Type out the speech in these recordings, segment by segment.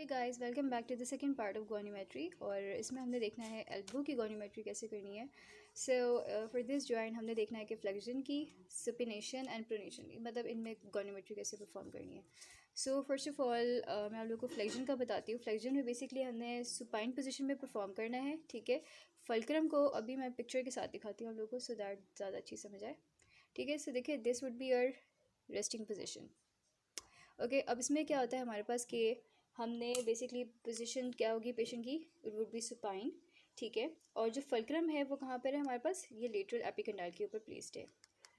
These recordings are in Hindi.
Hey guys, welcome back to the second part of goniometry. और इसमें हमने देखना है एल्बो की गोनीमेट्री कैसे करनी है। सो फॉर दिस जॉइंट हमने देखना है कि फ्लेक्शन की, सुपिनेशन एंड प्रोनेशन की, मतलब इनमें गोनीमेट्री कैसे परफॉर्म करनी है। सो फर्स्ट ऑफ ऑल मैं आप लोगों को फ्लेक्शन का बताती हूँ। फ्लेक्शन में बेसिकली हमने सुपाइन पोजिशन में परफॉर्म करना है, ठीक है। फल्क्रम को अभी मैं पिक्चर के साथ दिखाती हूँ आप लोगों को, सो दैट ज़्यादा अच्छी समझ आए, ठीक है। सो देखिए, this would be your resting position. Okay, अब इसमें क्या होता है हमारे पास कि हमने बेसिकली पोजीशन क्या होगी पेशेंट की, इट वुड बी सुपाइन, ठीक है। और जो फल्क्रम है वो कहाँ पर है हमारे पास, ये लेटरल एपिकंडाइल के ऊपर प्लेस्ड है,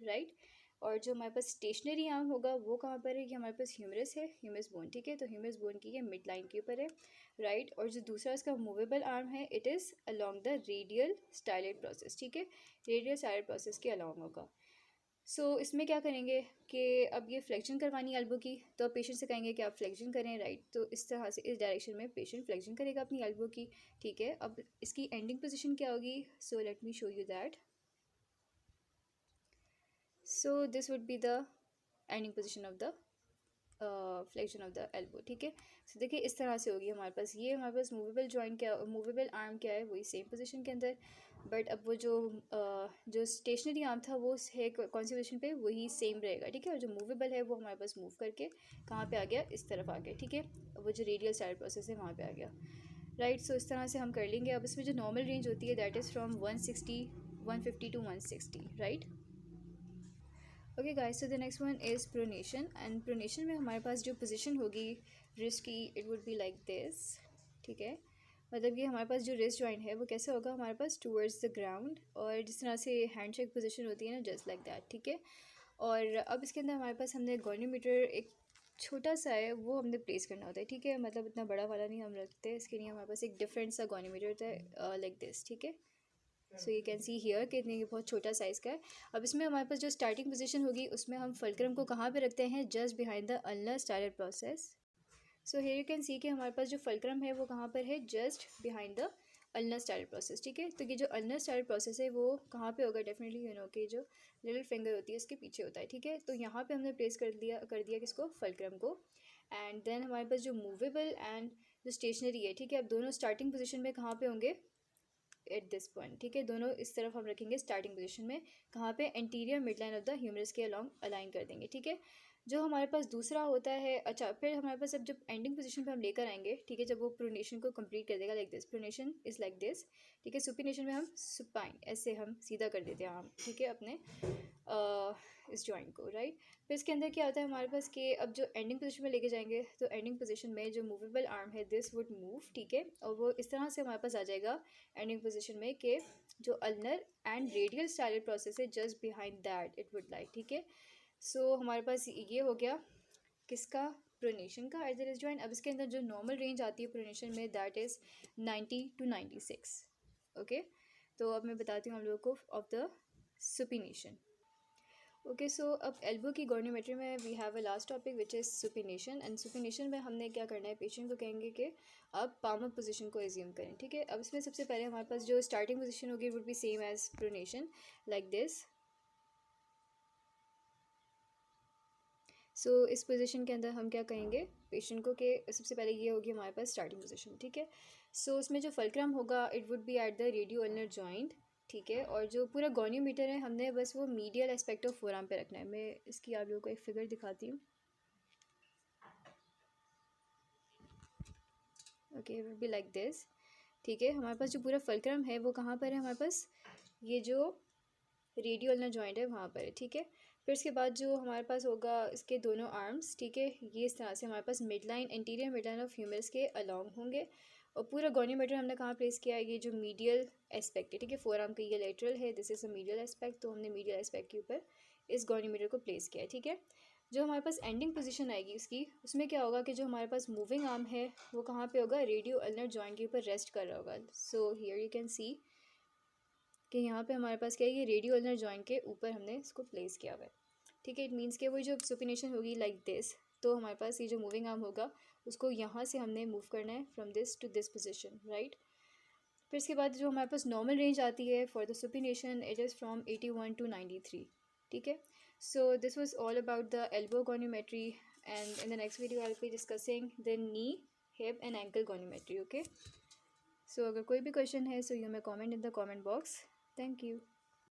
राइट। और जो हमारे पास स्टेशनरी आर्म होगा वो कहाँ पर है, ये हमारे पास ह्यूमरस है, ह्यूमरस बोन, ठीक है। तो ह्यूमरस बोन की ये मिड लाइन के ऊपर है, राइट। और जो दूसरा इसका मूवेबल आर्म है, it is along the radial styloid process, ठीक है। रेडियल स्टाइलेट प्रोसेस के अलॉन्ग होगा। इसमें क्या करेंगे कि अब ये फ्लेक्शन करवानी है एल्बो की, तो अब पेशेंट से कहेंगे कि आप फ्लेक्शन करें, राइट। तो इस तरह से इस डायरेक्शन में पेशेंट फ्लेक्शन करेगा अपनी एल्बो की, ठीक है। अब इसकी एंडिंग पोजीशन क्या होगी, so let me show you that. So this would be the ending position of the flexion of the elbow, ठीक है। सो देखिए इस तरह से होगी हमारे पास। ये हमारे पास मूवेबल जॉइंट क्या, मूवेबल आर्म क्या है, वही सेम पोजीशन के अंदर, बट अब वो जो स्टेशनरी आर्म था वो है कौन सी पोजीशन पे, वही सेम रहेगा, ठीक है। और जो मूवेबल है वो हमारे पास मूव करके कहाँ पे आ गया, इस तरफ आ गया, ठीक है। वो जो रेडियल स्टाइल प्रोसेस है वहाँ पे आ गया, राइट। सो इस तरह से हम कर लेंगे। अब इसमें जो नॉर्मल रेंज होती है that is from 150 to 160, right. Okay guys, so the next one is pronation. And pronation में हमारे पास जो पोजीशन होगी रिस्ट की, it would be like this, ठीक है। मतलब ये हमारे पास जो रिस्ट जॉइंट है वो कैसे होगा हमारे पास, टूवर्ड्स द ग्राउंड, और जिस तरह से हैंडशेक पोजीशन होती है ना, जस्ट लाइक दैट, ठीक है। और अब इसके अंदर हमारे पास हमने गोनीमीटर एक छोटा सा है वो हमने प्लेस करना होता है, ठीक है। मतलब इतना बड़ा वाला नहीं हम रखते, इसके लिए हमारे पास एक डिफरेंट सा गोनीमीटर होता है लाइक दिस, ठीक है। So you can see here कि इतने बहुत छोटा साइज़ का है। अब इसमें हमारे पास जो स्टार्टिंग पोजीशन होगी उसमें हम फल्क्रम को कहाँ पे रखते हैं, just behind the ulnar stylet process. So here you can see कि हमारे पास जो फल्क्रम है वो कहाँ पर है, just behind the ulnar stylet process, ठीक है। तो ये जो अल्नर स्टाइलेट प्रोसेस है वो कहाँ पे होगा, डेफिनेटली यू नो कि जो लिटिल फिंगर होती है इसके पीछे होता है, ठीक है। तो यहाँ पे हमने प्लेस कर दिया किसको, फल्क्रम को। एंड देन हमारे पास जो मूवेबल एंड जो स्टेशनरी है, ठीक है। अब दोनों स्टार्टिंग पोजिशन में कहाँ पे होंगे, एट दिस पॉइंट, ठीक है। दोनों इस तरफ हम रखेंगे स्टार्टिंग पोजीशन में, कहाँ पे, anterior mid line of the humerus के अलॉन्ग अलाइन कर देंगे, ठीक है। जो हमारे पास दूसरा होता है, अच्छा फिर हमारे पास अब जब एंडिंग पोजीशन पे हम लेकर आएंगे, ठीक है, जब वो प्रोनेशन को कंप्लीट कर देगा, like this, pronation is like this, ठीक है। सुपिनेशन में हम सुपाइन ऐसे हम सीधा कर देते हैं हम, ठीक है, अपने इस जॉइंट को, राइट। फिर इसके अंदर क्या होता है हमारे पास कि अब जो एंडिंग पोजीशन में लेके जाएंगे, तो एंडिंग पोजीशन में जो मूवेबल आर्म है दिस वुड मूव, ठीक है। और वो इस तरह से हमारे पास आ जाएगा एंडिंग पोजीशन में कि जो ulnar and radial styloid process है just behind that it would like, ठीक है। सो हमारे पास ये हो गया किसका, प्रोनेशन का एट द रिस्ट जॉइंट। अब इसके अंदर जो नॉर्मल रेंज आती है प्रोनेशन में दैट इज़ 90 टू 96, ओके। तो अब मैं बताती हूँ हम लोगों को of the supination. Okay, so अब एल्बो की गोनियोमेट्री में we have a last topic which is supination. And supination में हमने क्या करना है, पेशेंट को कहेंगे कि आप पामर पोजीशन को एज्यूम करें, ठीक है। अब इसमें सबसे पहले हमारे पास जो स्टार्टिंग पोजीशन होगी would be same as pronation, like this. So इस पोजीशन के अंदर हम क्या कहेंगे पेशेंट को कि सबसे पहले ये होगी हमारे पास स्टार्टिंग पोजीशन, ठीक है। सो उसमें जो फल्क्रम होगा it would B at the radio ulnar joint, ठीक है। और जो पूरा गोनियोमीटर है हमने बस वो मीडियल एस्पेक्ट ऑफ फोरआर्म पे रखना है। मैं इसकी आप लोगों को एक फिगर दिखाती हूँ, okay, will be like this, ठीक है। हमारे पास जो पूरा फल्क्रम है वो कहाँ पर है हमारे पास, ये जो रेडियो अल्नर जॉइंट है वहाँ पर है, ठीक है। फिर इसके बाद जो हमारे पास होगा इसके दोनों आर्म्स, ठीक है, ये इस तरह से हमारे पास mid line, anterior mid line of humerus के अलॉन्ग होंगे। और पूरा गोनियोमीटर हमने कहाँ प्लेस किया है, ये जो मीडियल एस्पेक्ट है, ठीक है, फोर आर्म का ये लेटरल है, this is a medial aspect, तो हमने मीडियल एस्पेक्ट के ऊपर इस गोनियोमीटर को प्लेस किया है, ठीक है। जो हमारे पास एंडिंग पोजीशन आएगी उसकी, उसमें क्या होगा कि जो हमारे पास मूविंग आर्म है वो कहाँ पे होगा, रेडियो अल्नर जॉइंट के ऊपर रेस्ट कर रहा होगा। So here you can see कि यहाँ पे हमारे पास क्या है, ये रेडियो अल्नर जॉइंट के ऊपर हमने इसको प्लेस किया हुआ है, ठीक है। इट मीन्स कि वो जो सुपिनेशन होगी लाइक दिस, तो हमारे पास ये जो मूविंग आर्म होगा उसको यहाँ से हमने मूव करना है from this to this position, right. फिर इसके बाद जो हमारे पास नॉर्मल रेंज आती है for the supination it is from 81 to 93, ठीक है। So this was all about the elbow goniometry, and in the next video I will be discussing the knee hip and ankle goniometry. Okay, so अगर कोई भी क्वेश्चन है so you may comment in the comment box. Thank you.